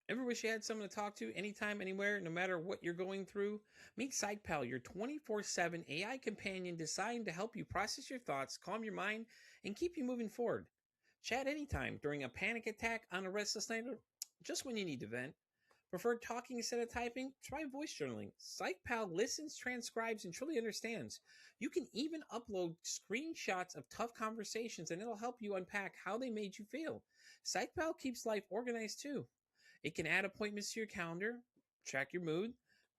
Ever wish you had someone to talk to anytime, anywhere, no matter what you're going through? Meet PsychPAL, your 24/7 AI companion designed to help you process your thoughts, calm your mind, and keep you moving forward. Chat anytime during a panic attack, on a restless night, or just when you need to vent. Prefer talking instead of typing? Try voice journaling. PsychPAL listens, transcribes, and truly understands. You can even upload screenshots of tough conversations, and it'll help you unpack how they made you feel. PsychPAL keeps life organized too. It can add appointments to your calendar, track your mood,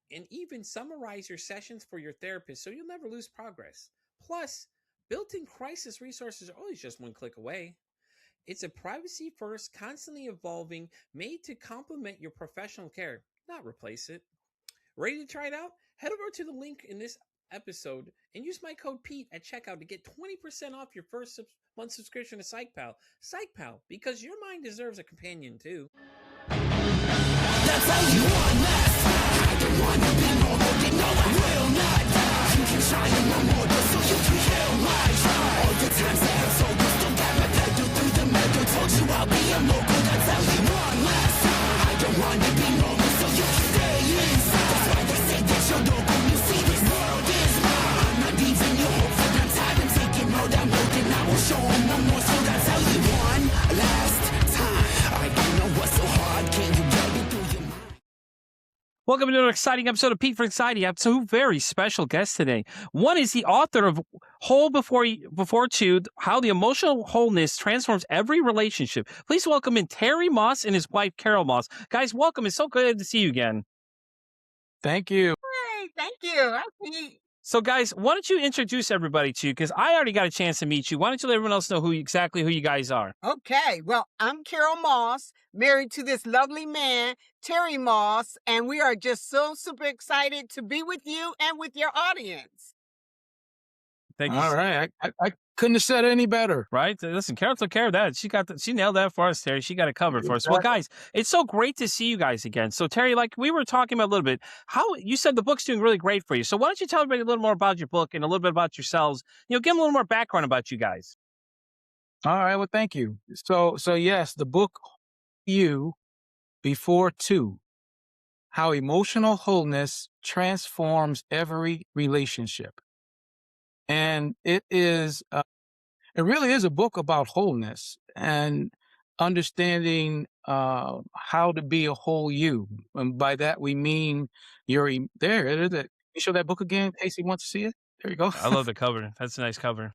and even summarize your sessions for your therapist so you'll never lose progress. Plus, built in crisis resources are always just one click away. It's a privacy first, constantly evolving, made to complement your professional care, not replace it. Ready to try it out? Head over to the link in this episode and use my code Pete at checkout to get 20% off your first month subscription to PsychPAL. PsychPAL, because your mind deserves a companion too. That's how you want less. I don't wanna be more, but you know I will not die. You can try and one more just so you can kill my drive. All the times that I'm so good, still got my pedal through the metal. Told you I'll be a mogul, that's how you want less. I don't wanna be normal, so you can stay inside. That's why they say that you're local. You see this world is mine. I'm not leaving you hope for them time and taking more down road, and I will show them one more. So that's how you one last time. I don't know what's so hard, can you get it through your mind? Welcome to an exciting episode of Pete for Anxiety. I have two very special guests today. One is the author of Whole Before Two, How the Emotional Wholeness Transforms Every Relationship. Please welcome in Terry Moss and his wife, Carol Moss. Guys, welcome. It's so good to see you again. Thank you. Hey, thank you. So, guys, why don't you introduce everybody to you? Because I already got a chance to meet you. Why don't you let everyone else know exactly who you guys are? Okay, well, I'm Carol Moss, married to this lovely man, Terry Moss, and we are just so super excited to be with you and with your audience. Thank you. All right. I couldn't have said it any better. Right? Listen, Carol took care of that. She nailed that for us, Terry. She got it covered for us. Well, guys, it's so great to see you guys again. So, Terry, like we were talking about a little bit, how you said the book's doing really great for you. So, why don't you tell everybody a little more about your book and a little bit about yourselves? Give them a little more background about you guys. All right. Well, thank you. So yes, the book You Before Two, How Emotional Wholeness Transforms Every Relationship. And it really is a book about wholeness and understanding how to be a whole you. And by that, we mean there it is. Can you show that book again? Casey wants to see it. There you go. I love the cover. That's a nice cover.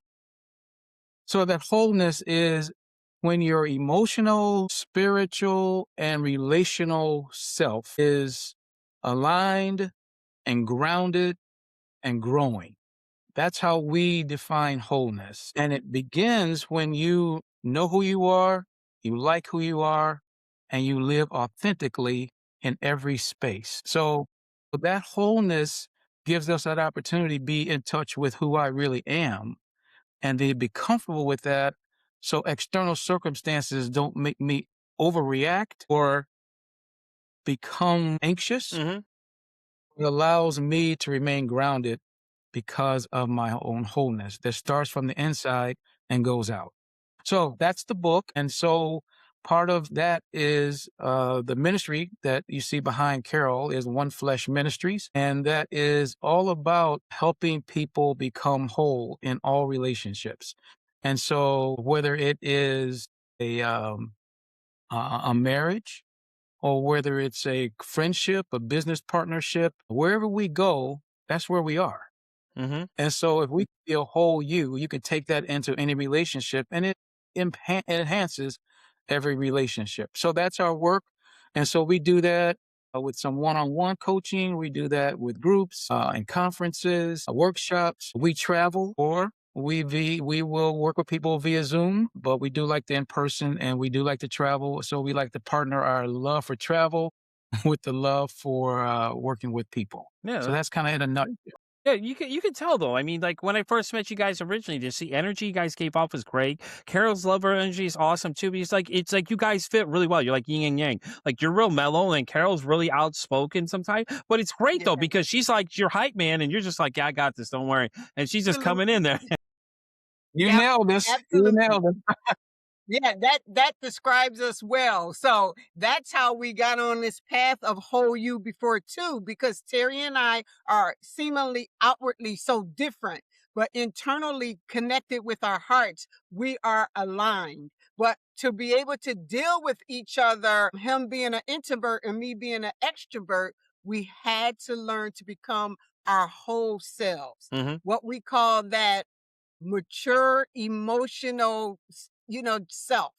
So that wholeness is when your emotional, spiritual, and relational self is aligned and grounded and growing. That's how we define wholeness. And it begins when you know who you are, you like who you are, and you live authentically in every space. So that wholeness gives us that opportunity to be in touch with who I really am and to be comfortable with that. So external circumstances don't make me overreact or become anxious. Mm-hmm. It allows me to remain grounded because of my own wholeness that starts from the inside and goes out. So that's the book. And so part of that is the ministry that you see behind Carol is One Flesh Ministries. And that is all about helping people become whole in all relationships. And so whether it is a marriage or whether it's a friendship, a business partnership, wherever we go, that's where we are. Mm-hmm. And so if we feel whole you can take that into any relationship and it enhances every relationship. So that's our work. And so we do that with some one-on-one coaching. We do that with groups and conferences, workshops. We travel or we will work with people via Zoom, but we do like the in-person and we do like to travel. So we like to partner our love for travel with the love for working with people. Yeah. So that's kind of in a nutshell. Yeah, you can tell though. I mean, like when I first met you guys originally, just the energy you guys gave off was great. Carol's love her energy is awesome too. Because it's like you guys fit really well. You're like yin and yang. Like you're real mellow, and Carol's really outspoken sometimes. But it's great though because she's like your hype man, and you're just like, yeah, I got this. Don't worry. And she's just coming in there. You nailed this. Absolutely. You nailed it. Yeah, that describes us well. So that's how we got on this path of whole you before two, because Terry and I are seemingly outwardly so different, but internally connected with our hearts, we are aligned. But to be able to deal with each other, him being an introvert and me being an extrovert, we had to learn to become our whole selves. Hmm. What we call that mature emotional, self.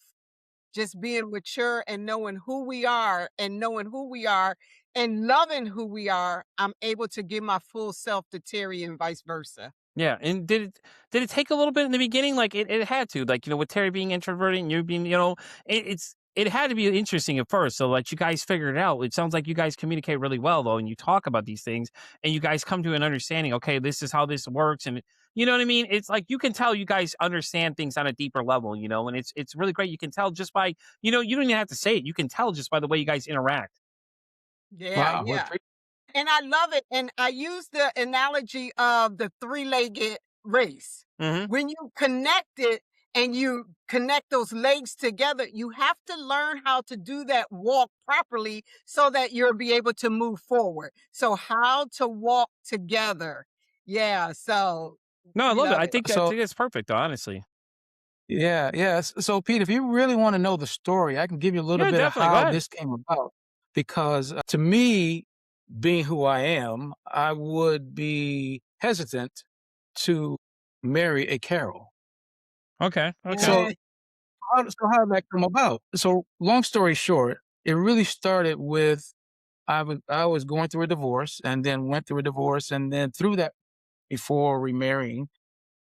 Just being mature and knowing who we are and knowing who we are and loving who we are, I'm able to give my full self to Terry and vice versa. Yeah, and did it take a little bit in the beginning? Like it had to, like with Terry being introverted and you being, it had to be interesting at first. So like you guys figured it out. It sounds like you guys communicate really well though, and you talk about these things, and you guys come to an understanding. Okay, this is how this works, and you know what I mean. It's like you can tell you guys understand things on a deeper level, and it's really great. You can tell just by you don't even have to say it. You can tell just by the way you guys interact. Yeah, Wow. Well, yeah. And I love it. And I use the analogy of the three-legged race. Hmm. When you connect it and you connect those legs together, you have to learn how to do that walk properly so that you'll be able to move forward. So how to walk together. Yeah, so No, I we love it. love I it. think so it's perfect, though, honestly. yeah, yeah. So, Pete, if you really want to know the story, I can give you a little Yeah, bit of definitely. Go how ahead. this came about. Because to me, being who I am, I would be hesitant to marry a Carol. Okay. Okay. So, Yeah. how did that come about? So, long story short, it really started with I was going through a divorce, and then went through a divorce, and then through that, before remarrying,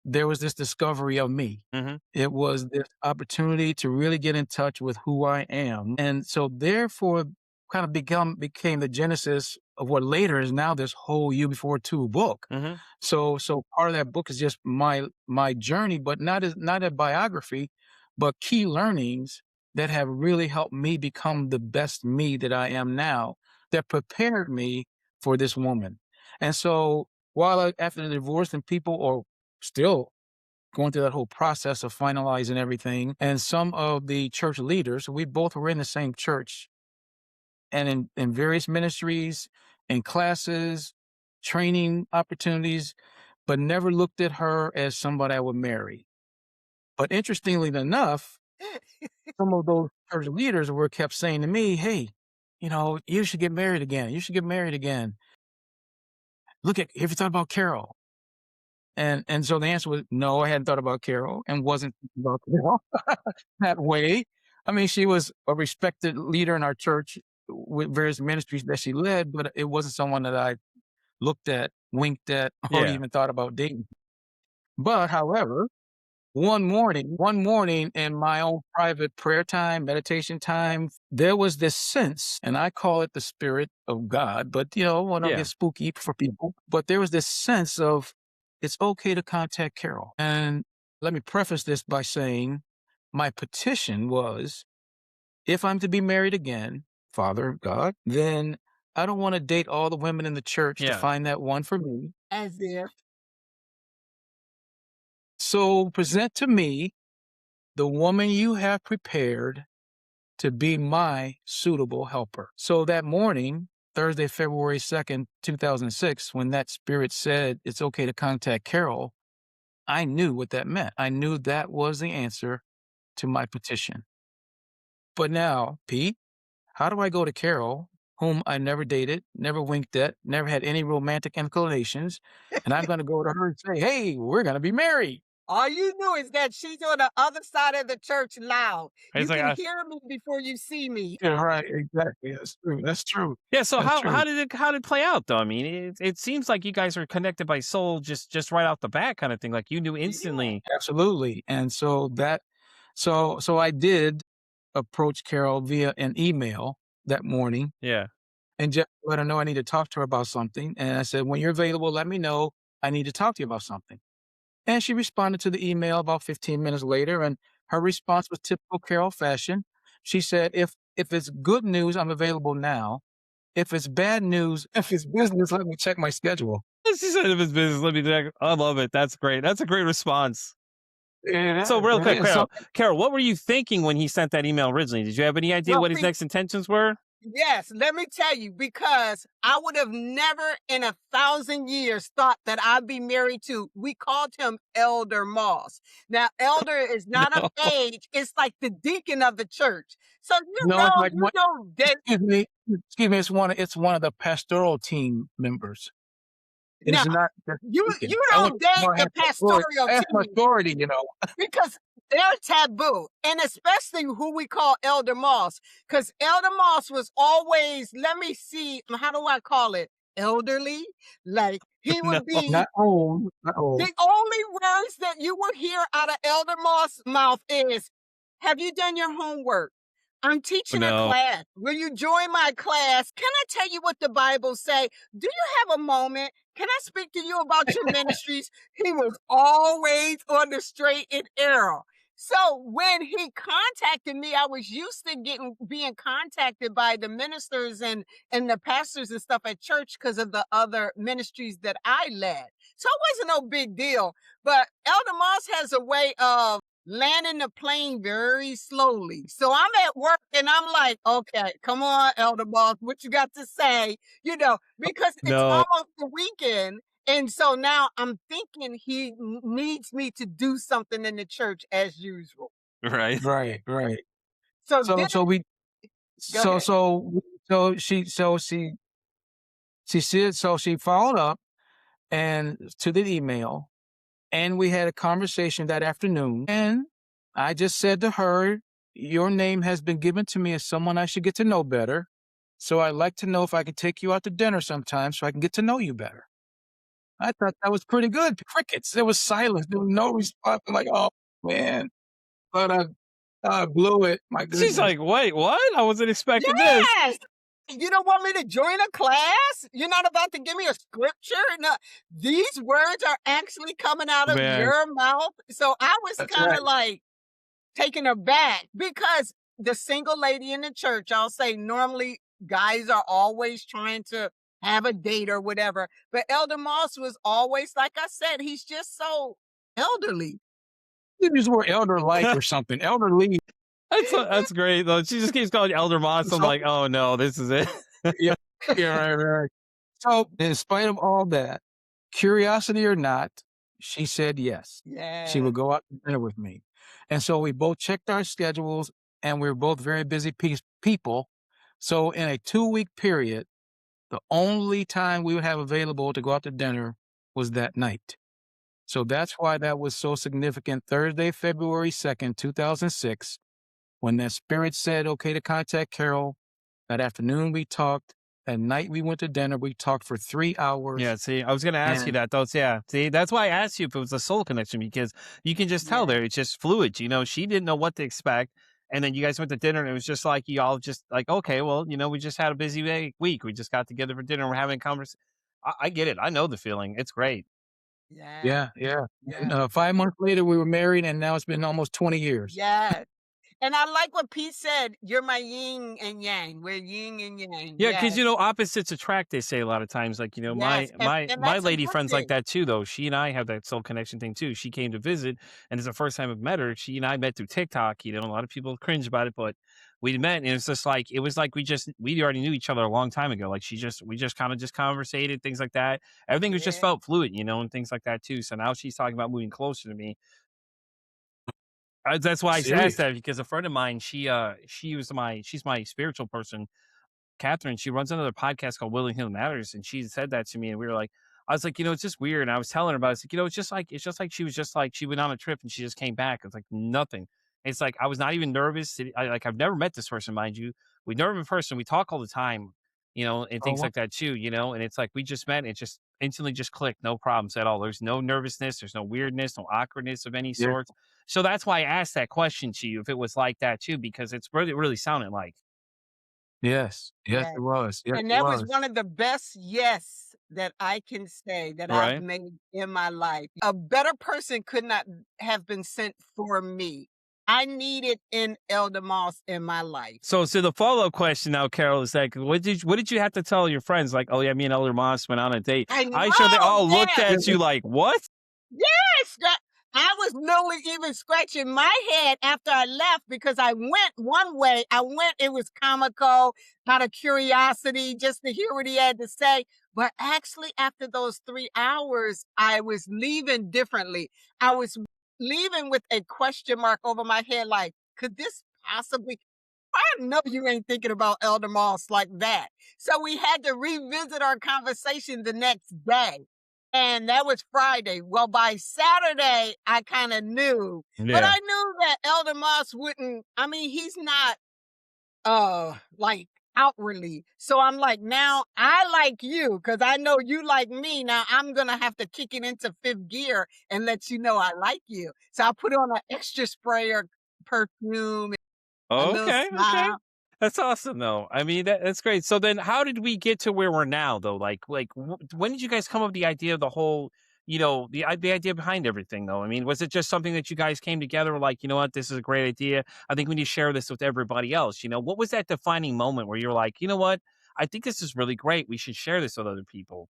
there was this discovery of me. Hmm. It was this opportunity to really get in touch with who I am. And so therefore kind of became the genesis of what later is now this whole You Before Two book. Hmm. So part of that book is just my journey, but not a biography, but key learnings that have really helped me become the best me that I am now, that prepared me for this woman. And so after the divorce and people are still going through that whole process of finalizing everything. And some of the church leaders, we both were in the same church and in various ministries and classes, training opportunities, but never looked at her as somebody I would marry. But interestingly enough, some of those church leaders were kept saying to me, hey, you should get married again. You should get married again. Have you thought about Carol? And so the answer was no, I hadn't thought about Carol and wasn't thinking about Carol that way. I mean, she was a respected leader in our church with various ministries that she led, but it wasn't someone that I looked at, winked at, or Yeah. even thought about dating. But however, one morning in my own private prayer time, meditation time, there was this sense, and I call it the spirit of God, but I don't Yeah. get spooky for people, but there was this sense of it's okay to contact Carol. And let me preface this by saying my petition was if I'm to be married again, Father God, then I don't want to date all the women in the church to Yeah. find that one for me. As if. So present to me the woman you have prepared to be my suitable helper. So that morning, Thursday, February 2nd, 2006, when that spirit said it's okay to contact Carol, I knew what that meant. I knew that was the answer to my petition. But now, Pete, how do I go to Carol, whom I never dated, never winked at, never had any romantic inclinations, and I'm going to go to her and say, hey, we're going to be married? All you knew is that she's on the other side of the church loud. It's You like, can hear me before you see me. Yeah, right. Exactly. That's true. That's true. yeah. So That's how true. did it play out though? I mean, it seems like you guys are connected by soul, just right off the bat, kind of thing. Like you knew Yeah. instantly. Absolutely. And so I did approach Carol via an email that morning Yeah. and just let her know I need to talk to her about something. And I said, when you're available, let me know. I need to talk to you about something. And she responded to the email about 15 minutes later. And her response was typical Carol fashion. She said, if it's good news, I'm available now. If it's bad news, if it's business, let me check my schedule. She said of his business. Let me check. I love it. That's great. That's a great response. It So is, real it quick, is. So Carol, what were you thinking when he sent that email originally? Did you have any idea Well, what his see, next intentions were? yes, let me tell you, because I would have never in 1,000 years thought that I'd be married to, we called him Elder Moss. Now, elder is not of No. age, it's like the deacon of the church. So no, it's like one. that Excuse me. It's one of the pastoral team members. It now is not just deacon. you I want don't date more the pastoral has team authority, you know. because they're taboo, and especially who we call Elder Moss, because Elder Moss was always, let me see, how do I call it? Elderly? Like he No. would be Not old, not old. the only words that you would hear out of Elder Moss' mouth is, have you done your homework? I'm teaching a No. class. Will you join my class? Can I tell you what the Bible say? Do you have a moment? Can I speak to you about your ministries? He was always on the straight and narrow. So when he contacted me, I was used to being contacted by the ministers and the pastors and stuff at church because of the other ministries that I led. So it wasn't no big deal. But Elder Moss has a way of landing the plane very slowly. So I'm at work and I'm like, okay, come on, Elder Moss, what you got to say? Because it's No. almost the weekend. And so now I'm thinking he needs me to do something in the church as usual. Right. Right. So So then, so we go so ahead. so so she followed up and to the email, and we had a conversation that afternoon. And I just said to her, "Your name has been given to me as someone I should get to know better. So I'd like to know if I could take you out to dinner sometime so I can get to know you better." I thought that was pretty good. Crickets. There was silence. There was no response. I'm like, oh man, but I blew it. My She's goodness. like, wait, what? I wasn't expecting this. Yes. You don't want me to join a class? You're not about to give me a scripture? No, these words are actually coming out of Man. your mouth. So I was That's kind of right. like taken aback because the single lady in the church, I'll say normally guys are always trying to have a date or whatever. But Elder Moss was always, like I said, he's just so elderly. You use the word elder like or something. Elderly. That's great though. She just keeps calling you Elder Moss. I'm So like, oh no, this is it. yeah, right. So in spite of all that, curiosity or not, she said yes. She Yeah. would go out to dinner with me. And so we both checked our schedules, and we were both very busy people. So in a 2-week period, the only time we would have available to go out to dinner was that night. So that's why that was so significant. Thursday, February 2nd, 2006, when that spirit said, okay, to contact Carol. That afternoon we talked. That night we went to dinner. We talked for 3 hours. Yeah, see, I was going to ask you And that though. Yeah, see, that's why I asked you if it was a soul connection because you can just tell Yeah. there. It's just fluid. She didn't know what to expect. And then you guys went to dinner and it was just like, you all just like, okay, well, we just had a busy week. We just got together for dinner. We're having a conversation. I get it. I know the feeling. It's great. Yeah. yeah. And, Yeah. 5 months later we were married, and now it's been almost 20 years. Yes. And I like what Pete said. You're my yin and yang. We're yin and yang. Yeah, because Yes. opposites attract. They say a lot of times. Like my Yes. And, my and my that's a lady good friends like thing. that too. Though she and I have that soul connection thing too. She came to visit, and it's the first time I've met her. She and I met through TikTok. A lot of people cringe about it, but we met, and it's just like it was like we already knew each other a long time ago. Like we just kind of just conversated, things like that. Everything was just Yeah. felt fluid, and things like that too. So now she's talking about moving closer to me. That's why I asked Serious. that because a friend of mine, she's my spiritual person. Catherine, she runs another podcast called Willing Healing Matters, and she said that to me, and we were like, I was like, it's just weird. And I was telling her about it. It's like, it's just like she was just like she went on a trip and she just came back. It's like nothing. It's like I was not even nervous. I've never met this person, mind you. We never met in person. We talk all the time, and Oh, things like that too, And it's like we just met. And it just instantly just clicked, no problems at all. There's no nervousness. There's no weirdness, no awkwardness of any yeah. sort. So that's why I asked that question to you if it was like that too, because it's really sounded like. Yes. Yes, Yes. it was. Yes, And it that was was. one of the best yes that I can say that I've Right. made in my life. A better person could not have been sent for me. I needed an Elder Moss in my life. So the follow-up question now, Carol, is like, what did you have to tell your friends? Like, oh yeah, me and Elder Moss went on a date. I I'm sure they know, all looked yes. at you like, what? Yes, I was literally even scratching my head after I left because I went one way. It was comical, out of curiosity, just to hear what he had to say. But actually, after those 3 hours, I was leaving differently. I was leaving with a question mark over my head, like, could this possibly? I know you ain't thinking about Elder Moss like that. So we had to revisit our conversation the next day. And that was Friday. Well, by Saturday, I kind of knew, but Yeah. I knew that Elder Moss wouldn't, I mean, he's not, like outwardly. So I'm like, now I like you because I know you like me. Now I'm going to have to kick it into fifth gear and let you know I like you. So I put on an extra spray or perfume, a little Okay, okay. smile. That's awesome, though. I mean, that's great. So then, how did we get to where we're now, though? When did you guys come up with the idea of the whole, the idea behind everything, though? I mean, was it just something that you guys came together, were like, you know what, this is a great idea. I think we need to share this with everybody else. What was that defining moment where you're like, you know what, I think this is really great. We should share this with other people.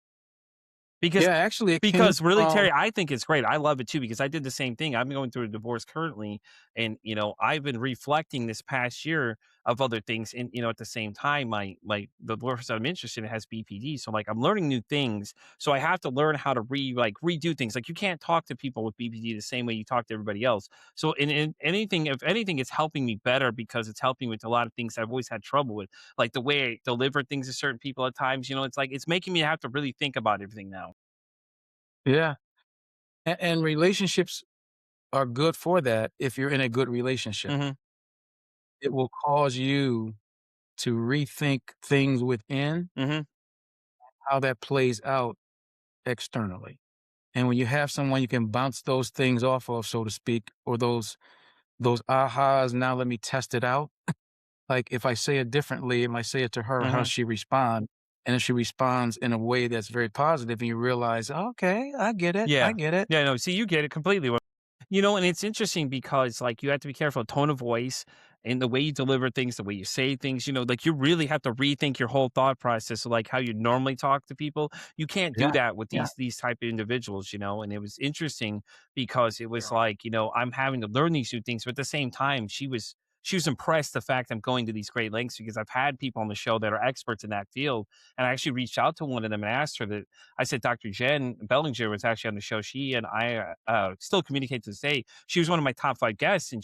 Because Yeah, actually, it came because really, from Terry, I think it's great. I love it too because I did the same thing. I'm going through a divorce currently, and I've been reflecting this past year of other things. And at the same time, my the divorce that I'm interested in has BPD, so like I'm learning new things. So I have to learn how to redo things. Like you can't talk to people with BPD the same way you talk to everybody else. So in anything, if anything, it's helping me better because it's helping with a lot of things I've always had trouble with, like the way I deliver things to certain people at times. It's like it's making me have to really think about everything now. yeah, and relationships are good for that if you're in a good relationship. Hmm. It will cause you to rethink things within, Hmm. how that plays out externally. And when you have someone you can bounce those things off of, so to speak, or those ahas, now let me test it out. Like if I say it differently, if I say it to her, how Hmm. she respond? And if she responds in a way that's very positive and you realize, okay, I get it. I Yeah. get it. Yeah, no, see, you get it completely. And it's interesting because, like, you have to be careful of tone of voice and the way you deliver things, the way you say things, like, you really have to rethink your whole thought process of, like, how you normally talk to people. You can't do Yeah. that with Yeah. these type of individuals, and it was interesting because it was like, I'm having to learn these new things, but at the same time, she was impressed the fact I'm going to these great lengths because I've had people on the show that are experts in that field. And I actually reached out to one of them and asked her that I said Dr. Jen Bellinger was actually on the show. She and I still communicate to this day. She was one of my top 5 guests, and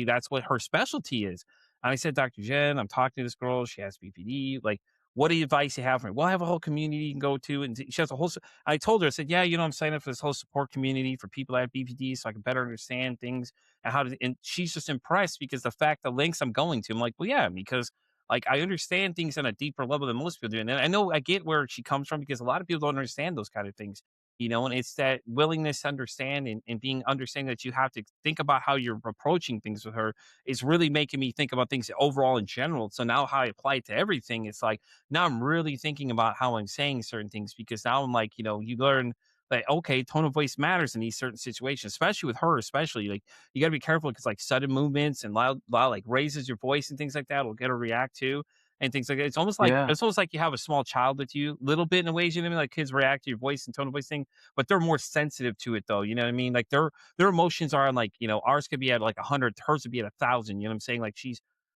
that's what her specialty is. And I said, Dr. Jen, I'm talking to this girl. She has BPD. Like, what advice you have for me? Well, I have a whole community you can go to. And she has a whole, I told her, I said, yeah, I'm signing up for this whole support community for people that have BPD so I can better understand things and and she's just impressed because the fact the links I'm going to, I'm like, well, yeah, because like I understand things on a deeper level than most people do. And I know I get where she comes from because a lot of people don't understand those kind of things. And it's that willingness to understand and being understanding that you have to think about how you're approaching things with her is really making me think about things overall in general. So now how I apply it to everything, it's like now I'm really thinking about how I'm saying certain things because now I'm like, you learn that okay, tone of voice matters in these certain situations, especially with her, especially like you got to be careful because like sudden movements and loud like raises your voice and things like that will get her react to and things like that. Yeah. It's almost like you have a small child with you, little bit in ways. You know what I mean? Like kids react to your voice and tone of voice thing, but they're more sensitive to it though. You know what I mean? Like their emotions are on like ours could be at like 100, hers would be at 1,000. You know what I'm saying? Like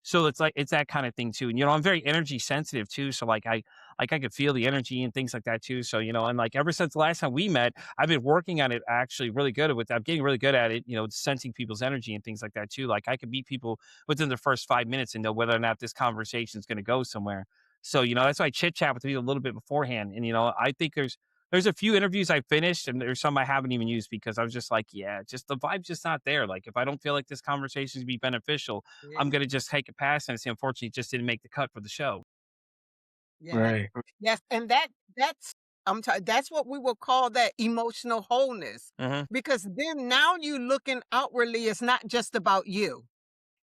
so it's like it's that kind of thing too. And I'm very energy sensitive too. So I could feel the energy and things like that too. So and like ever since the last time we met, I've been working on it actually really good with. I'm getting really good at it. Sensing people's energy and things like that too. Like I can meet people within the first 5 minutes and know whether or not this conversation is going to go somewhere. So that's why I chit chat with people a little bit beforehand. And I think there's a few interviews I finished and there's some I haven't even used because I was just like, yeah, just the vibe's just not there. Like if I don't feel like this conversation is be beneficial, I'm Yeah. gonna just take a pass and say unfortunately it just didn't make the cut for the show. Yeah. Right. Yes, and that's that's what we will call that emotional wholeness. Hmm. Because then now you looking outwardly, it's not just about you.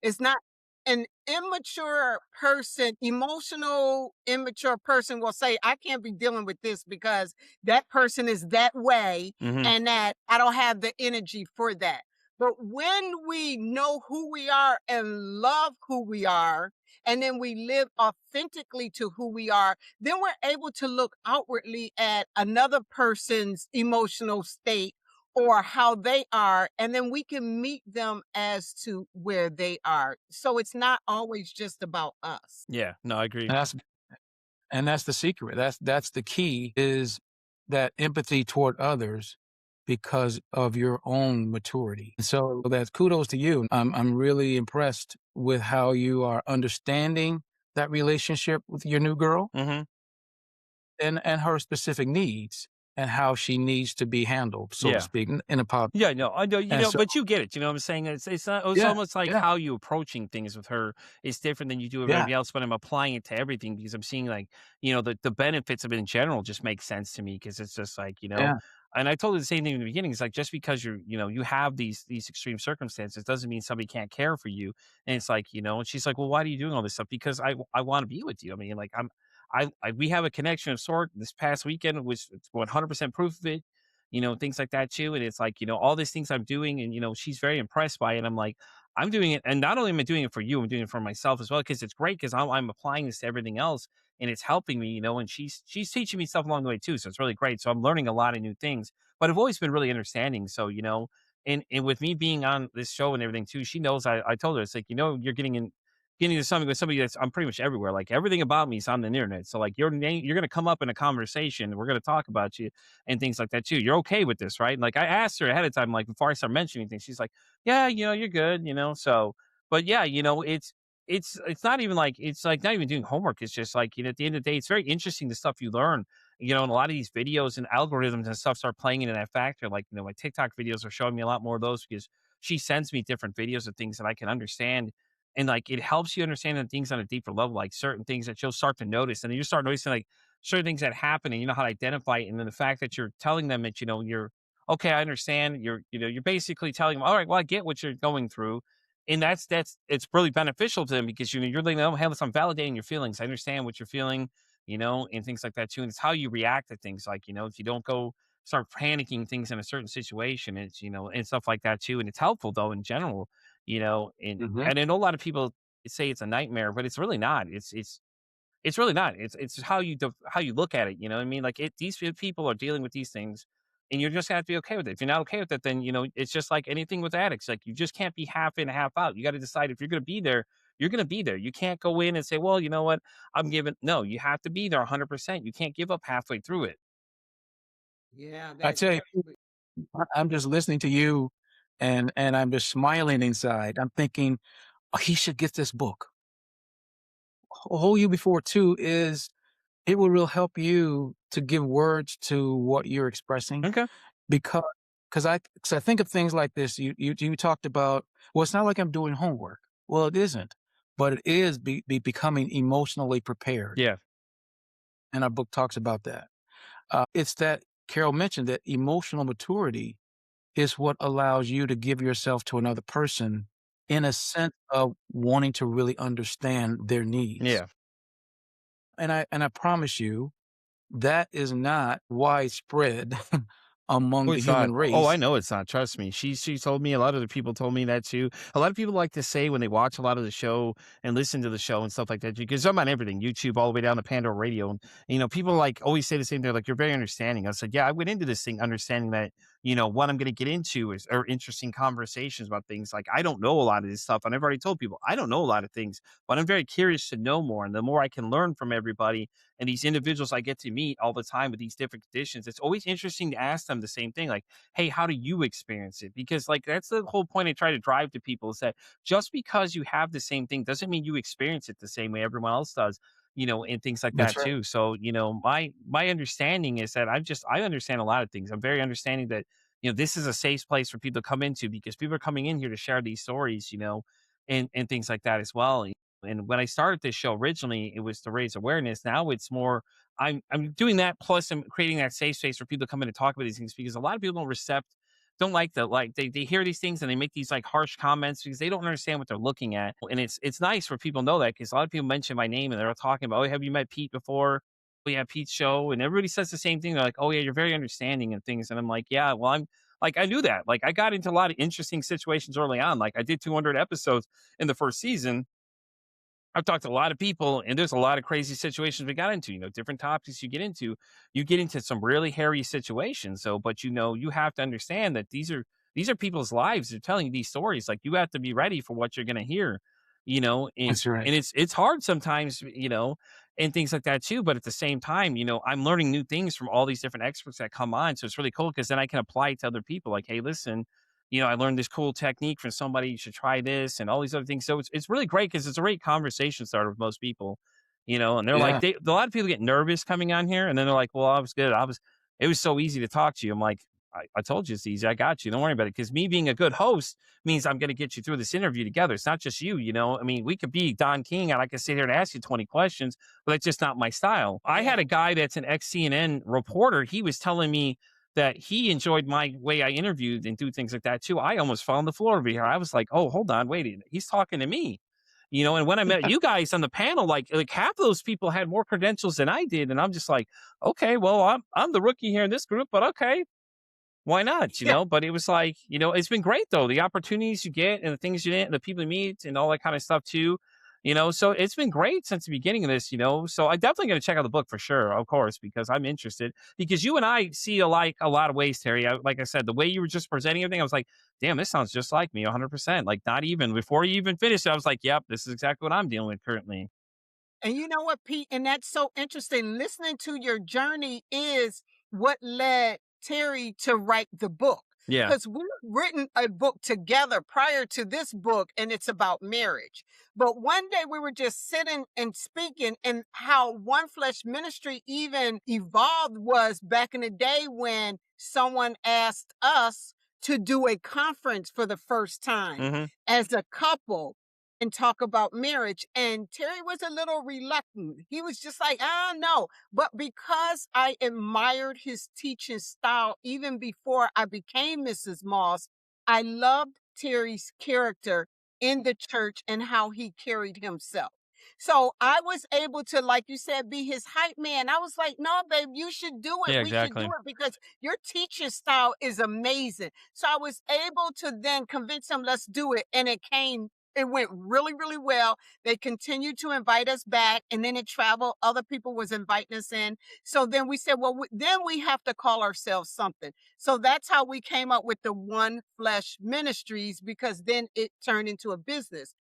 It's not an immature person, emotional, immature person will say, I can't be dealing with this because that person is that way Hmm. and that I don't have the energy for that. But when we know who we are and love who we are, and then we live authentically to who we are, then we're able to look outwardly at another person's emotional state or how they are, and then we can meet them as to where they are. So it's not always just about us. Yeah, no, I agree. And that's the secret. That's the key is that empathy toward others because of your own maturity. So that's kudos to you. I'm really impressed with how you are understanding that relationship with your new girl Hmm. and her specific needs and how she needs to be handled, so to Yeah. speak, in a positive. Yeah, no, I know, And so but you get it. You know what I'm saying? It's not. It's yeah, almost like yeah, how you approaching things with her is different than you do with yeah, everybody else. But I'm applying it to everything because I'm seeing like the benefits of it in general just make sense to me because it's just like yeah. And I told her the same thing in the beginning. It's like just because you have these extreme circumstances doesn't mean somebody can't care for you. And it's like and she's like, well, why are you doing all this stuff? Because I want to be with you. I mean, like we have a connection of sort. This past weekend was 100% proof of it, things like that too. And it's like, all these things I'm doing and, she's very impressed by it. I'm like, I'm doing it. And not only am I doing it for you, I'm doing it for myself as well. Cause it's great. Cause I'm applying this to everything else and it's helping me, and she's teaching me stuff along the way too. So it's really great. So I'm learning a lot of new things, but I've always been really understanding. So, and with me being on this show and everything too, she knows I told her, it's like, you're getting to something with somebody that's I'm pretty much everywhere. Like everything about me is on the internet. So like your name, you're gonna come up in a conversation. We're gonna talk about you and things like that too. You're okay with this, right? Like I asked her ahead of time, like before I start mentioning things, she's like, yeah, you're good, So, but yeah, it's not even like it's like not even doing homework. It's just like at the end of the day, it's very interesting the stuff you learn. And a lot of these videos and algorithms and stuff start playing into that factor. Like my TikTok videos are showing me a lot more of those because she sends me different videos of things that I can understand and like it helps you understand the things on a deeper level, like certain things that you'll start to notice, and then you start noticing like certain things that happen, and you know how to identify it. And then the fact that you're telling them that you're okay, I understand. You're basically telling them, all right, well, I get what you're going through, and that's it's really beneficial to them because you're letting them, hey, listen, I'm validating your feelings. I understand what you're feeling, and things like that too. And it's how you react to things, like if you don't go start panicking things in a certain situation, it's and stuff like that too. And it's helpful though in general and Hmm. and I know a lot of people say it's a nightmare, but it's really not. It's really not. It's how how you look at it. You know what I mean? Like these people are dealing with these things, and you're just gonna have to be okay with it. If you're not okay with it, then it's just like anything with addicts. Like you just can't be half in, half out. You got to decide if you're gonna be there. You're gonna be there. You can't go in and say, well, you know what? I'm giving. No, you have to be there 100%. You can't give up halfway through it. Yeah, I that tell you, I'm just listening to you and I'm just smiling inside. I'm thinking, "Oh, he should get this book." Whole You Before too is it will real help you to give words to what you're expressing Okay. because because I think of things like this. You talked about, well, it's not like I'm doing homework. Well, it isn't, but it is becoming emotionally prepared. Yeah. And our book talks about that. It's that Carol mentioned that emotional maturity is what allows you to give yourself to another person in a sense of wanting to really understand their needs. Yeah. And I promise you, that is not widespread among Oh, the it's not. human Oh, I race. know it's not. Trust me. She told me. A lot of the people told me that too. A lot of people like to say when they watch a lot of the show and listen to the show and stuff like that, because I'm on everything, YouTube all the way down to Pandora Radio. And people like always say the same thing. Like, you're very understanding. I said, yeah, I went into this thing understanding that, what I'm gonna get into is are interesting conversations about things. Like I don't know a lot of this stuff. And I've already told people I don't know a lot of things, but I'm very curious to know more. And the more I can learn from everybody and these individuals I get to meet all the time with these different conditions, it's always interesting to ask them the same thing, like, hey, how do you experience it? Because like that's the whole point I try to drive to people is that just because you have the same thing doesn't mean you experience it the same way everyone else does, and things like That's that right. too. So, my understanding is that I understand a lot of things. I'm very understanding that, this is a safe place for people to come into because people are coming in here to share these stories, and things like that as well. And when I started this show originally, it was to raise awareness. Now it's more I'm doing that plus I'm creating that safe space for people to come in and talk about these things because a lot of people don't like the like they hear these things and they make these like harsh comments because they don't understand what they're looking at. And it's nice for people to know that because a lot of people mention my name and they're talking about, oh, have you met Pete before? We have Pete's show, and everybody says the same thing. They're like, oh yeah, you're very understanding and things. And I'm like, yeah, well, I'm like, I knew that. Like I got into a lot of interesting situations early on. Like I did 200 episodes in the first season I've talked to a lot of people, and there's a lot of crazy situations we got into. Different topics you get into some really hairy situations. So, but you have to understand that these are people's lives. They're telling you these stories. Like you have to be ready for what you're going to hear. And That's right. it's hard sometimes. And things like that too. But at the same time, I'm learning new things from all these different experts that come on. So it's really cool because then I can apply it to other people. Like, hey, listen, I learned this cool technique from somebody. You should try this and all these other things. So it's really great because it's a great conversation starter with most people, and they're like, Yeah. a lot of people get nervous coming on here and then they're like, well, I was good. It was so easy to talk to you. I'm like, I told you it's easy. I got you. Don't worry about it. Cause me being a good host means I'm going to get you through this interview together. It's not just you. I mean, we could be Don King and I could sit here and ask you 20 questions, but that's just not my style. I had a guy that's an ex CNN reporter. He was telling me that he enjoyed my way I interviewed and do things like that too. I almost fell on the floor over here. I was like, oh, hold on, wait, he's talking to me. And when I met you guys on the panel, like half of those people had more credentials than I did. And I'm just like, okay, well, I'm the rookie here in this group, but okay, why not? Yeah. But it was like, it's been great though. The opportunities you get and the things you get and the people you meet and all that kind of stuff too. So it's been great since the beginning of this. So I definitely going to check out the book for sure, of course, because I'm interested. Because you and I see alike a lot of ways, Terry. Like I said, the way you were just presenting everything, I was like, damn, this sounds just like me 100%. Like, not even before you even finished it, I was like, yep, this is exactly what I'm dealing with currently. And you know what, Pete? And that's so interesting. Listening to your journey is what led Terry to write the book. Yeah. Because we've written a book together prior to this book, and it's about marriage. But one day we were just sitting and speaking, and how One Flesh Ministry even evolved was back in the day when someone asked us to do a conference for the first time Hmm. as a couple and talk about marriage. And Terry was a little reluctant. He was just like, no. But because I admired his teaching style even before I became Mrs. Moss, I loved Terry's character in the church and how he carried himself. So I was able to, like you said, be his hype man. I was like, no, babe, you should do it. Yeah, We should do exactly. it because your teaching style is amazing. So I was able to then convince him, let's do it. And it went really, really well. They continued to invite us back, and then it traveled. Other people was inviting us in. So then we said, well, then we have to call ourselves something. So that's how we came up with the One Flesh Ministries, because then it turned into a business.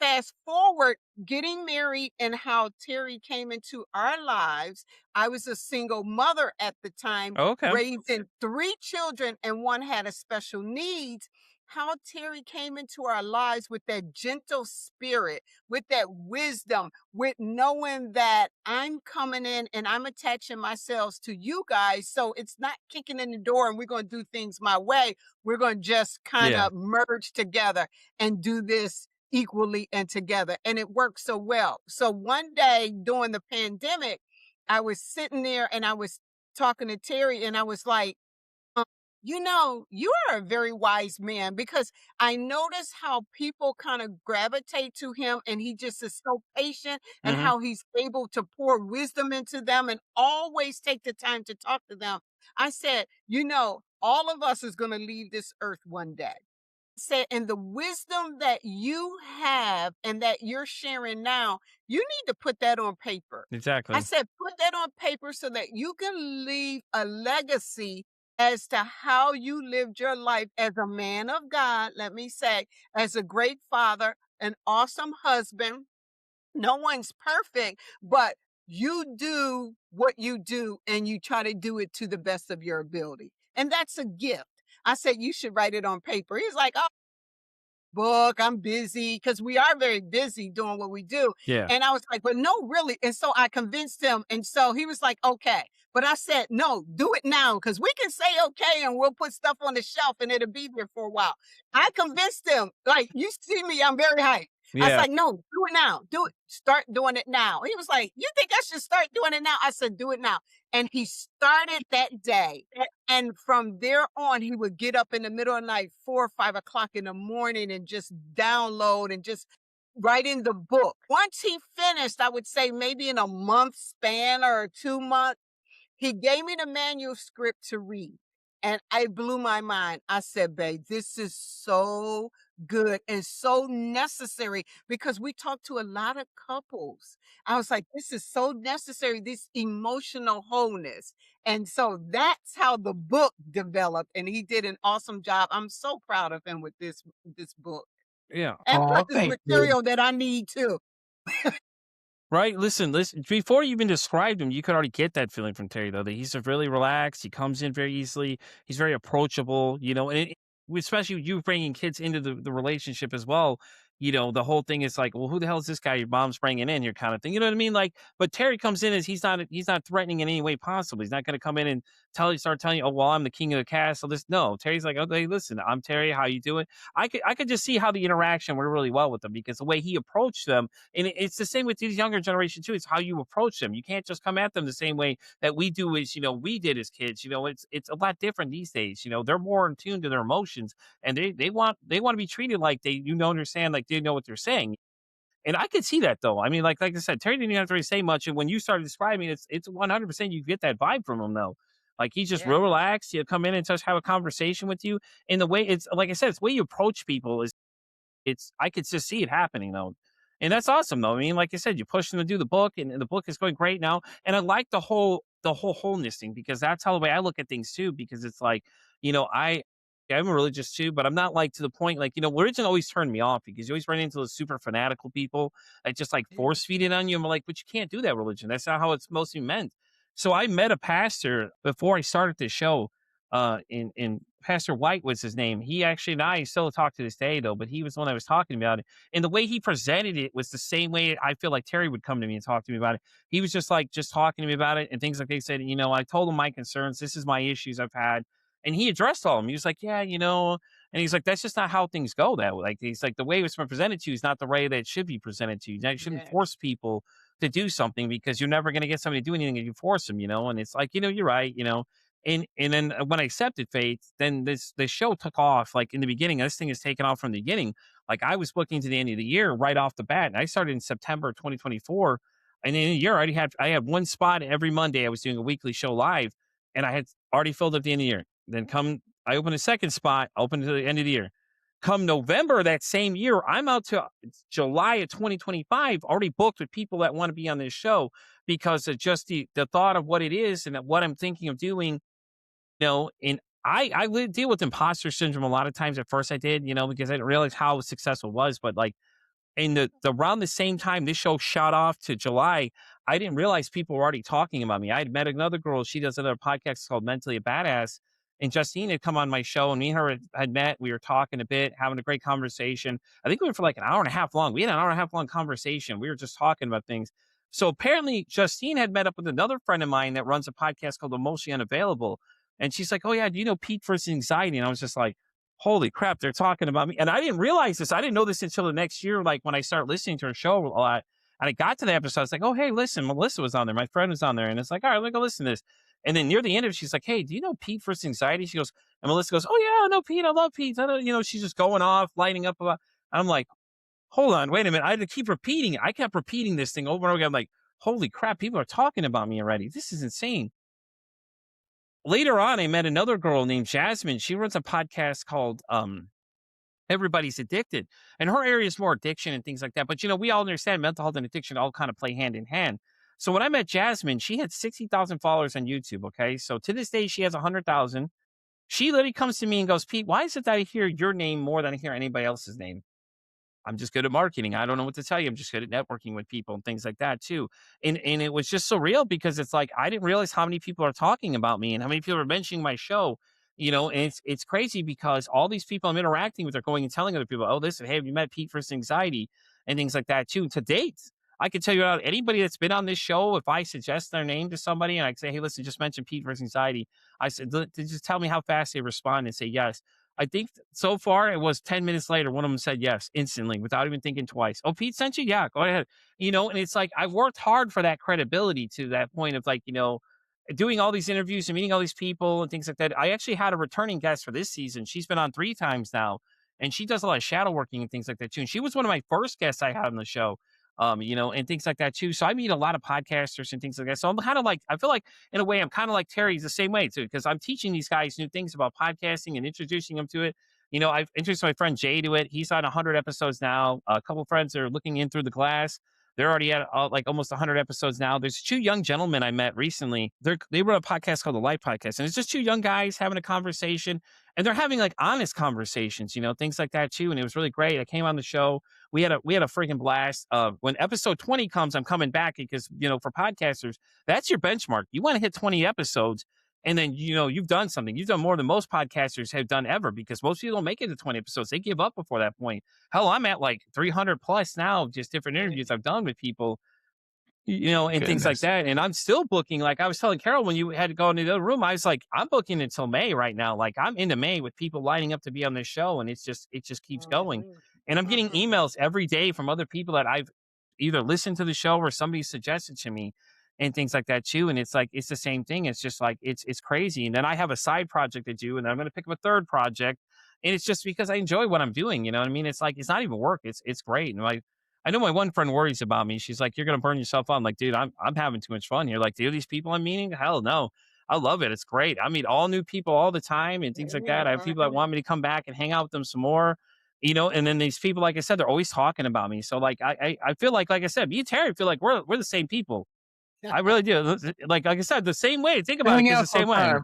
Fast forward, getting married and how Terry came into our lives. I was a single mother at the time, Oh, okay. raising 3 children, and one had a special needs. How Terry came into our lives with that gentle spirit, with that wisdom, with knowing that I'm coming in and I'm attaching myself to you guys. So it's not kicking in the door and we're going to do things my way. We're going to just kind Yeah. of merge together and do this equally and together. And it worked so well. So one day during the pandemic, I was sitting there and I was talking to Terry, and I was like, you are a very wise man, because I notice how people kind of gravitate to him, and he just is so patient, and Hmm. how he's able to pour wisdom into them and always take the time to talk to them. I said, all of us is going to leave this earth one day. Said, and the wisdom that you have and that you're sharing now, you need to put that on paper. I Exactly. said, put that on paper so that you can leave a legacy as to how you lived your life as a man of God, let me say, as a great father, an awesome husband. No one's perfect, but you do what you do and you try to do it to the best of your ability. And that's a gift. I said, you should write it on paper. He's like, oh, book. I'm busy, because we are very busy doing what we do. Yeah. And I was like, but no, really. And so I convinced him. And so he was like, okay. But I said, no, do it now, because we can say okay and we'll put stuff on the shelf and it'll be there for a while. I convinced him, like, you see me, I'm very hyped. I was Yeah. like, no, do it now. Do it. Start doing it now. He was like, you think I should start doing it now? I said, do it now. And he started that day. And from there on, he would get up in the middle of the night, 4 or 5 o'clock in the morning, and just download and just write in the book. Once he finished, I would say maybe in a month span or a 2 month, he gave me the manuscript to read. And I blew my mind. I said, babe, this is so good and so necessary because we talk to a lot of couples. I was like, this is so necessary, this emotional wholeness. And so that's how the book developed. And he did an awesome job. I'm so proud of him with this book. Yeah. And plus Oh, it's thank you. material that I need too. Right. Listen. Before you even described him, you could already get that feeling from Terry, though, that he's a really relaxed. He comes in very easily. He's very approachable, and especially you bringing kids into the relationship as well. The whole thing is like, well, who the hell is this guy your mom's bringing in here kind of thing. You know what I mean? Like, but Terry comes in as he's not threatening in any way possible. He's not going to come in and start telling you, oh, well, I'm the king of the castle. No, Terry's like, okay, listen, I'm Terry. How you doing? I could just see how the interaction went really well with them because the way he approached them. And it's the same with these younger generation too. It's how you approach them. You can't just come at them the same way that we do as we did as kids. It's a lot different these days. They're more in tune to their emotions, and they want to be treated like they understand, like they know what they're saying. And I could see that though. I mean, like I said, Terry didn't even have to really say much. And when you started describing it, it's 100% you get that vibe from him though. Like he's just real Yeah. relaxed. He'll come in and just have a conversation with you. And the way it's like I said, it's the way you approach people is I could just see it happening though. And that's awesome though. I mean, like I said, you push them to do the book and the book is going great now. And I like the whole wholeness thing because that's how the way I look at things too, because it's like, I'm religious too, but I'm not like to the point like, religion always turned me off because you always run into those super fanatical people that just like Yeah. force feed it on you. I'm like, but you can't do that religion. That's not how it's mostly meant. So I met a pastor before I started this show. In Pastor White was his name. He actually and I still talk to this day though, but he was the one I was talking about it. And the way he presented it was the same way I feel like Terry would come to me and talk to me about it. He was just like just talking to me about it and things like they said, I told him my concerns. This is my issues I've had. And he addressed all of them. He was like, yeah, and he's like, that's just not how things go that way. Like he's like the way it's been presented to you is not the way that it should be presented to you. Now, you shouldn't Yeah. force people to do something because you're never going to get somebody to do anything if you force them, and it's like, you're right, and then when I accepted faith, then this show took off. Like in the beginning, this thing is taken off from the beginning. Like I was booking to the end of the year right off the bat, and I started in September 2024. And in a year, I had one spot every Monday. I was doing a weekly show live, and I had already filled up the end of the year. Then I opened a second spot, opened to the end of the year. Come November that same year, I'm out to July of 2025, already booked with people that want to be on this show because of just the thought of what it is and what I'm thinking of doing. And I would deal with imposter syndrome a lot of times. At first I did, because I didn't realize how successful it was. But like in the around the same time this show shot off to July, I didn't realize people were already talking about me. I had met another girl. She does another podcast called Mentally a Badass. And Justine had come on my show and me and her had met. We were talking a bit, having a great conversation. I think we went for like an hour and a half long. We had an hour and a half long conversation. We were just talking about things. So apparently Justine had met up with another friend of mine that runs a podcast called Emotionally Unavailable. And she's like, oh yeah, do you know Pete versus Anxiety? And I was just like, holy crap, they're talking about me. And I didn't realize this. I didn't know this until the next year, like when I started listening to her show a lot. And I got to the episode, I was like, oh, hey, listen, Melissa was on there. My friend was on there. And it's like, all right, let me go listen to this. And then near the end of it, she's like, hey, do you know Pete versus Anxiety? She goes, and Melissa goes, oh, yeah, I know Pete. I love Pete. I know, she's just going off, lighting up. About. I'm like, hold on, wait a minute. I had to keep repeating it. I kept repeating this thing over and over again. I'm like, holy crap, people are talking about me already. This is insane. Later on, I met another girl named Jasmine. She runs a podcast called Everybody's Addicted. And her area is more addiction and things like that. But, we all understand mental health and addiction all kind of play hand in hand. So when I met Jasmine, she had 60,000 followers on YouTube. Okay. So to this day, she has 100,000. She literally comes to me and goes, Pete, why is it that I hear your name more than I hear anybody else's name? I'm just good at marketing. I don't know what to tell you. I'm just good at networking with people and things like that too. And it was just so real because it's like I didn't realize how many people are talking about me and how many people are mentioning my show. And it's crazy because all these people I'm interacting with are going and telling other people, oh, listen, hey, have you met Pete versus Anxiety and things like that too. To date, I can tell you about anybody that's been on this show. If I suggest their name to somebody and I say, hey, listen, just mention Pete versus Anxiety, I said, just tell me how fast they respond and say yes. I think so far it was 10 minutes later. One of them said yes instantly without even thinking twice. Oh, Pete sent you? Yeah, go ahead. And it's like I worked hard for that credibility to that point of like, doing all these interviews and meeting all these people and things like that. I actually had a returning guest for this season. She's been on 3 times now and she does a lot of shadow working and things like that too. And she was one of my first guests I had on the show. And things like that too. So I meet a lot of podcasters and things like that. So I'm kind of like, I feel like in a way, I'm kind of like Terry's the same way too, because I'm teaching these guys new things about podcasting and introducing them to it. I've introduced my friend Jay to it. He's on 100 episodes now. A couple friends are looking in through the glass. They're already at like almost 100 episodes now. There's two young gentlemen I met recently. They run a podcast called the Life Podcast, and it's just two young guys having a conversation, and they're having like honest conversations, things like that too. And it was really great. I came on the show. We had a freaking blast. When episode 20 comes, I'm coming back because for podcasters, that's your benchmark. You want to hit 20 episodes. And then, you've done something. You've done more than most podcasters have done ever, because most people don't make it to 20 episodes. They give up before that point. Hell, I'm at like 300 plus now, just different interviews I've done with people, and things like Goodness. that. And I'm still booking. Like I was telling Carol when you had to go into the other room, I was like, I'm booking until May right now. Like I'm into May with people lining up to be on this show. And it just keeps going. Mhm. And I'm getting Mhm. emails every day from other people that I've either listened to the show or somebody suggested to me and things like that too. And it's like, it's the same thing. It's just like, it's crazy. And then I have a side project to do, and then I'm going to pick up a third project. And it's just because I enjoy what I'm doing. You know what I mean? It's like, it's not even work. It's great. And I know my one friend worries about me. She's like, "You're gonna burn yourself out." I'm like, "Dude, I'm having too much fun here." Like, do these people I'm meeting? Hell no. I love it. It's great. I meet all new people all the time and things like that. I have people that want me to come back and hang out with them some more. And then these people, like I said, they're always talking about me. So like I feel like I said, me and Terry feel like we're the same people. I really do. Like I said, the same way. Think about it, Hang because out the same way, sometime.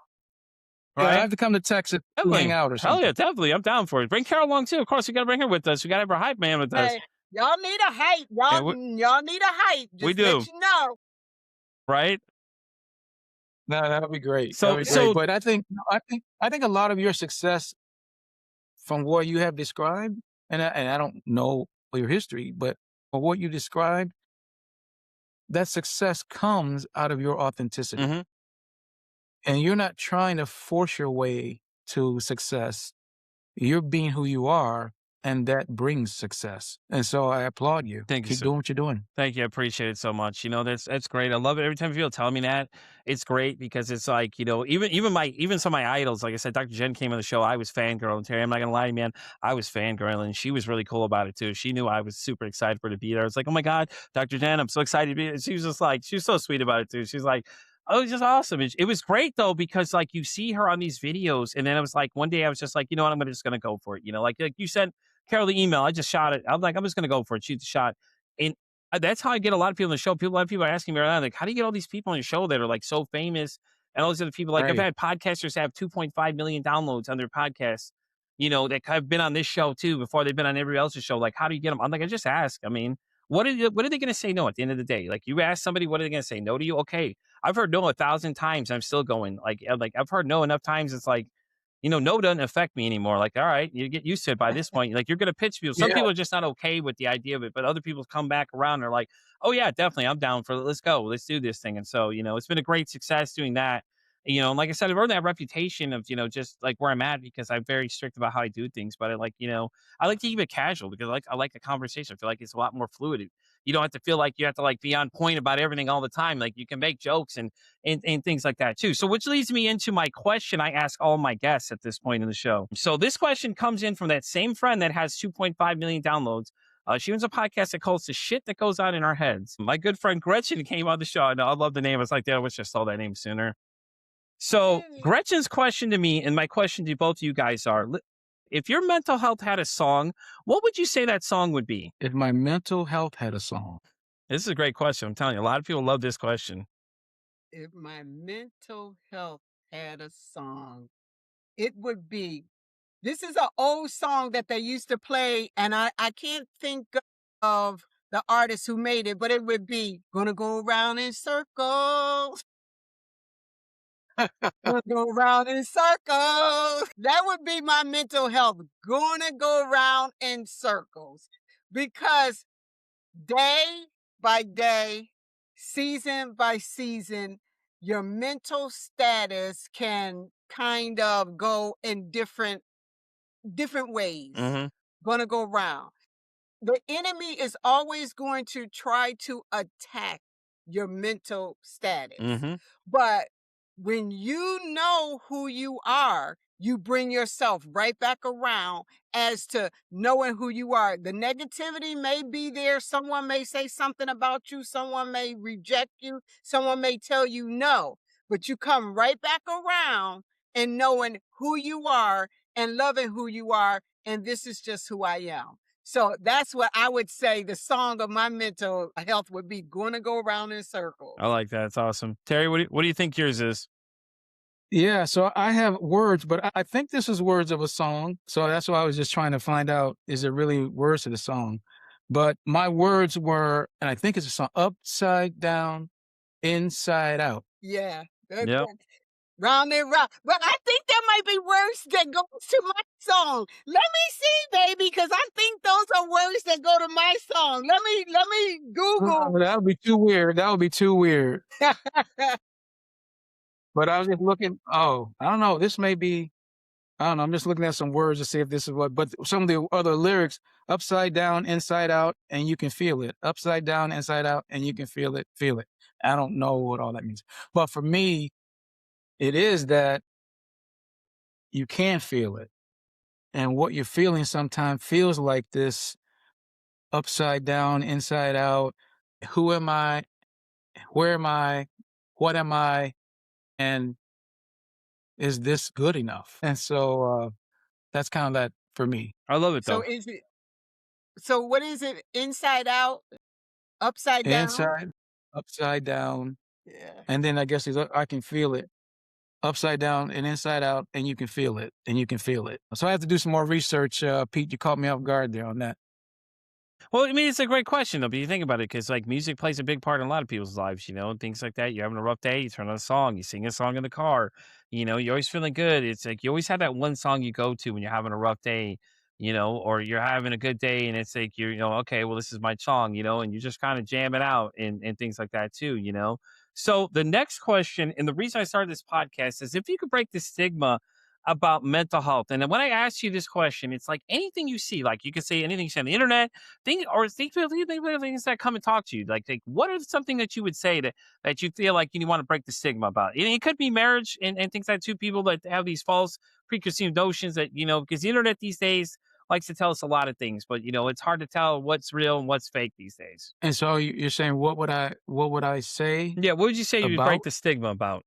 Yeah, I right? have to come to Texas and hang Definitely. out or Hell yeah, something. definitely. I'm down for it. Bring Carol along too. Of course, we gotta bring her with us. We gotta have our hype man with us. Hey, y'all need a hype. And Y'all need a hype. we Just let do, you know. right? No, that would be great. That So would be great. so But I think a lot of your success from what you have described, and I don't know your history, but for what you described, that success comes out of your authenticity. mhm. And you're not trying to force your way to success. You're being who you are, and that brings success. And so I applaud you. Thank you, Keep sir. doing what you're doing. Thank you. I appreciate it so much. That's great. I love it every time people tell me that. It's great because it's like, even some of my idols, like I said, Dr. Jen came on the show. I was fangirling. Terry, I'm not gonna lie to you, man. I was fangirling. She was really cool about it too. She knew I was super excited for her to be there. I was like, oh my God, Dr. Jen, I'm so excited to be there. She was just like, she was so sweet about it too. She's like, oh, it's just awesome. It was great though, because like you see her on these videos, and then it was like one day I was just like, you know what, just gonna go for it. Like you sent Carol the email. I just shot it. I'm like, I'm just gonna go for it, shoot the shot. And that's how I get a lot of people on the show. A lot of people are asking me right now, like, how do you get all these people on your show that are like so famous? And all these other people, like I've Right. had podcasters have 2.5 million downloads on their podcasts, that have been on this show too before they've been on everybody else's show. Like, how do you get them? I'm like, I just ask. I mean, what are they going to say no at the end of the day? Like, you ask somebody, what are they going to say no to you? Okay, I've heard no 1,000 times. I'm still going. Like I've heard no enough times. It's like, no doesn't affect me anymore. Like, all right, you get used to it by this point. Like, you're going to pitch people. Some Yeah. people are just not okay with the idea of it, but other people come back around. And they're like, oh yeah, definitely, I'm down for it. Let's go. Let's do this thing. And so, it's been a great success doing that. And like I said, I've earned that reputation of, just like where I'm at, because I'm very strict about how I do things. But I like to keep it casual, because I like the conversation. I feel like it's a lot more fluid. You don't have to feel like you have to like be on point about everything all the time. Like, you can make jokes and things like that too. So which leads me into my question I ask all my guests at this point in the show. So this question comes in from that same friend that has 2.5 million downloads. She owns a podcast that calls The Shit That Goes On in Our Heads. My good friend Gretchen came on the show. I know, I love the name. I was like, I wish I saw that name sooner. So Gretchen's question to me, and my question to both of you guys are, if your mental health had a song, what would you say that song would be? If my mental health had a song, This is a great question. I'm telling you, a lot of people love this question. If my mental health had a song, it would be. This is an old song that they used to play, and I can't think of the artist who made it, but it would be "Gonna Go Round in Circles." Gonna go round in circles. That would be my mental health. Gonna go round in circles. Because day by day, season by season, your mental status can kind of go in different ways. Mm-hmm. Gonna go round. The enemy is always going to try to attack your mental status. Mm-hmm. But when you know who you are, you bring yourself right back around as to knowing who you are. The negativity may be there. Someone may say something about you. Someone may reject you. Someone may tell you no. But you come right back around and knowing who you are and loving who you are. And this is just who I am. So that's what I would say the song of my mental health would be, going to go around in circles. I like that. It's awesome. Terry, what do you think yours is? Yeah, so I have words, but I think this is words of a song. So that's why I was just trying to find out, is it really words to the song? But my words were, and I think it's a song, upside down, inside out. Yeah. Yep. Round and round. But I think there might be words that goes to my song. Let me see, baby, because I think those are words that go to my song. Let me Google. That would be too weird. That would be too weird. But I was just looking, oh, I don't know. This may be, I don't know. I'm just looking at some words to see if this is what, but some of the other lyrics, upside down, inside out, and you can feel it. Upside down, inside out, and you can feel it, feel it. I don't know what all that means. But for me, it is that you can feel it. And what you're feeling sometimes feels like this upside down, inside out. Who am I? Where am I? What am I? And is this good enough? And so that's kind of that for me. I love it So though. is it so what is it? Inside out, upside down? Inside, upside down. Yeah. And then I guess I can feel it upside down and inside out, and you can feel it, and you can feel it. So I have to do some more research. Pete, you caught me off guard there on that. Well, I mean, it's a great question though, but you think about it, because like music plays a big part in a lot of people's lives, and things like that. You're having a rough day, you turn on a song, you sing a song in the car, you're always feeling good. It's like you always have that one song you go to when you're having a rough day, or you're having a good day, and it's like okay, well, this is my song, and you just kind of jam it out and things like that too. So the next question, and the reason I started this podcast is if you could break the stigma about mental health. And then when I ask you this question, it's like anything you see, like you can say anything you see on the internet, things that come and talk to you. Like what is something that you would say that you feel like you want to break the stigma about? And it could be marriage and things like two people that have these false preconceived notions that, because the internet these days likes to tell us a lot of things, but it's hard to tell what's real and what's fake these days. And so you're saying, what would I say Yeah. What would you say you would about? break the stigma about?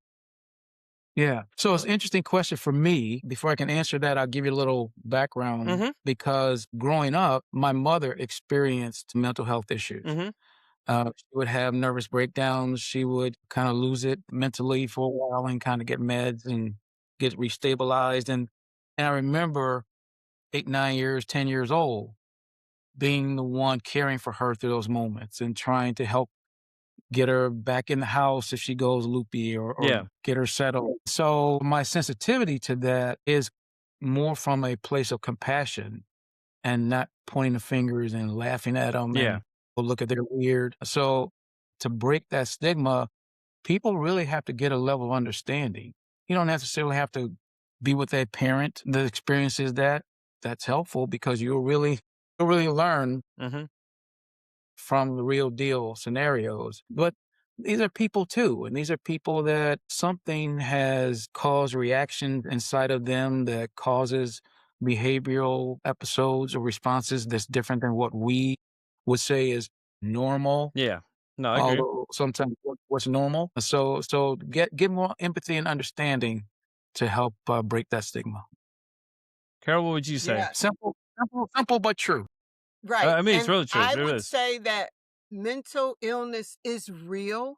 Yeah. So it's an interesting question for me. Before I can answer that, I'll give you a little background Mm-hmm. because growing up, my mother experienced mental health issues. Mm-hmm. She would have nervous breakdowns. She would kind of lose it mentally for a while and kind of get meds and get restabilized. And I remember 8, 9 years, 10 years old, being the one caring for her through those moments and trying to help get her back in the house if she goes loopy or Yeah. get her settled. So my sensitivity to that is more from a place of compassion and not pointing the fingers and laughing at them Yeah. and "Oh, look at they're weird." So to break that stigma, people really have to get a level of understanding. You don't necessarily have to be with a parent that experiences that's helpful because you'll really learn Mm-hmm. from the real deal scenarios. But these are people too. And these are people that something has caused reaction inside of them that causes behavioral episodes or responses that's different than what we would say is normal. Yeah. No, I agree. Although sometimes what's normal. So get more empathy and understanding to help break that stigma. Carol, what would you say? Yeah. Simple, but true. Right. I mean, it's And really true. I It would is. say that mental illness is real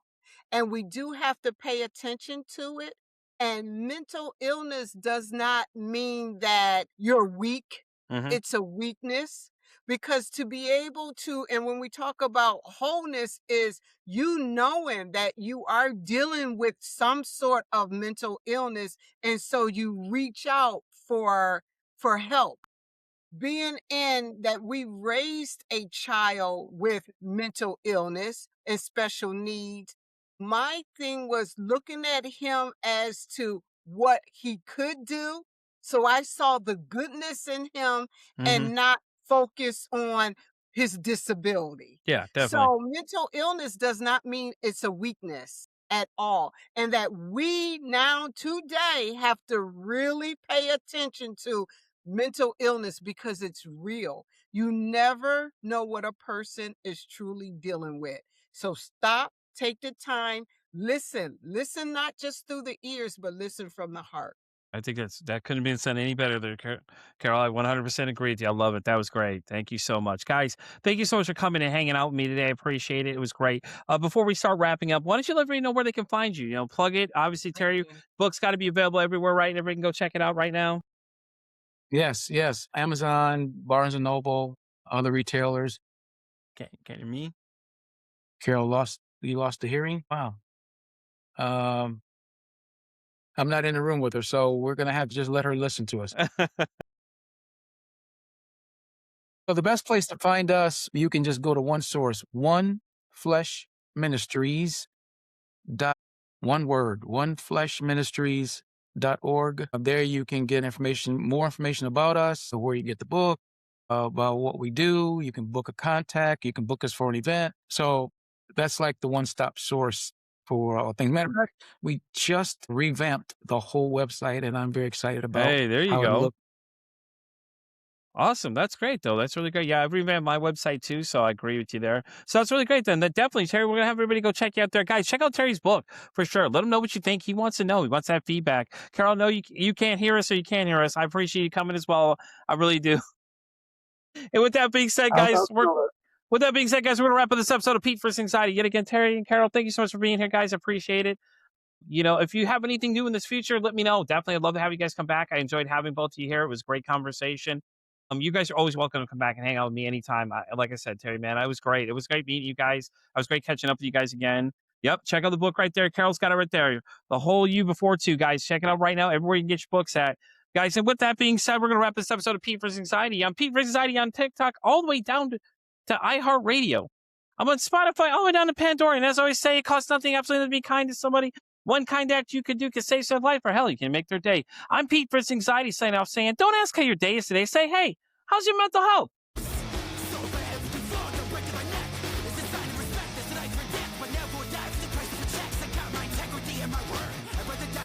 and we do have to pay attention to it. And mental illness does not mean that you're weak. Mm-hmm. It's a weakness because to be able to, and when we talk about wholeness, is you knowing that you are dealing with some sort of mental illness. And so you reach out for help, being in that we raised a child with mental illness and special needs. My thing was looking at him as to what he could do. So I saw the goodness in him Mm-hmm. and not focus on his disability. Yeah, definitely. So mental illness does not mean it's a weakness at all. And that we now today have to really pay attention to mental illness because it's real. You never know what a person is truly dealing with. So stop, take the time, listen not just through the ears, but listen from the heart. I think that couldn't have been said any better there, Carol. I 100% agree with you. I love it. That was great. Thank you so much, guys. Thank you so much for coming and hanging out with me today. I appreciate it. It was great. Before we start wrapping up, why don't you let everybody know where they can find you? You know, plug it. Obviously, Terry, Okay. book's got to be available everywhere, right? And everybody can go check it out right now. Yes, yes. Amazon, Barnes and Noble, other retailers. Can you hear me? Carol you lost the hearing? Wow. Um, I'm not in the room with her, so we're gonna have to just let her listen to us. So the best place to find us, you can just go to one source, One Flesh Ministries. One word, onefleshministries.org. There you can get more information about us, where you get the book, about what we do. You can book a contact. You can book us for an event. So that's like the one-stop source for all things. Matter of fact, we just revamped the whole website, and I'm very excited about Hey, there you how it go. looks. Awesome. That's great, though. That's really great. Yeah, I've revamped my website too, so I agree with you there. So that's really great. Then that definitely, Terry, we're gonna have everybody go check you out there, guys. Check out Terry's book for sure. Let him know what you think. He wants to know. He wants that feedback. Carol, no, you can't hear us, or you can't hear us. I appreciate you coming as well. I really do. And with that being said, guys, we're gonna wrap up this episode of Pete vs. Anxiety. Yet again, Terry and Carol, thank you so much for being here, guys. I appreciate it. You know, if you have anything new in this future, let me know. Definitely, I'd love to have you guys come back. I enjoyed having both of you here. It was a great conversation. You guys are always welcome to come back and hang out with me anytime. Like I said, Terry, man, it was great. It was great meeting you guys. I was great catching up with you guys again. Yep, check out the book right there. Carol's got it right there. The Whole You Before Two, guys. Check it out right now. Everywhere you can get your books at. Guys, and with that being said, we're going to wrap this episode of Pete vs. Anxiety. I'm Pete vs. Anxiety on TikTok, all the way down to iHeartRadio. I'm on Spotify, all the way down to Pandora. And as I always say, it costs nothing absolutely to be kind to somebody. One kind act you could do could save their life, or hell, you can make their day. I'm Pete vs. Anxiety signing off saying, don't ask how your day is today. Say, hey, how's your mental health?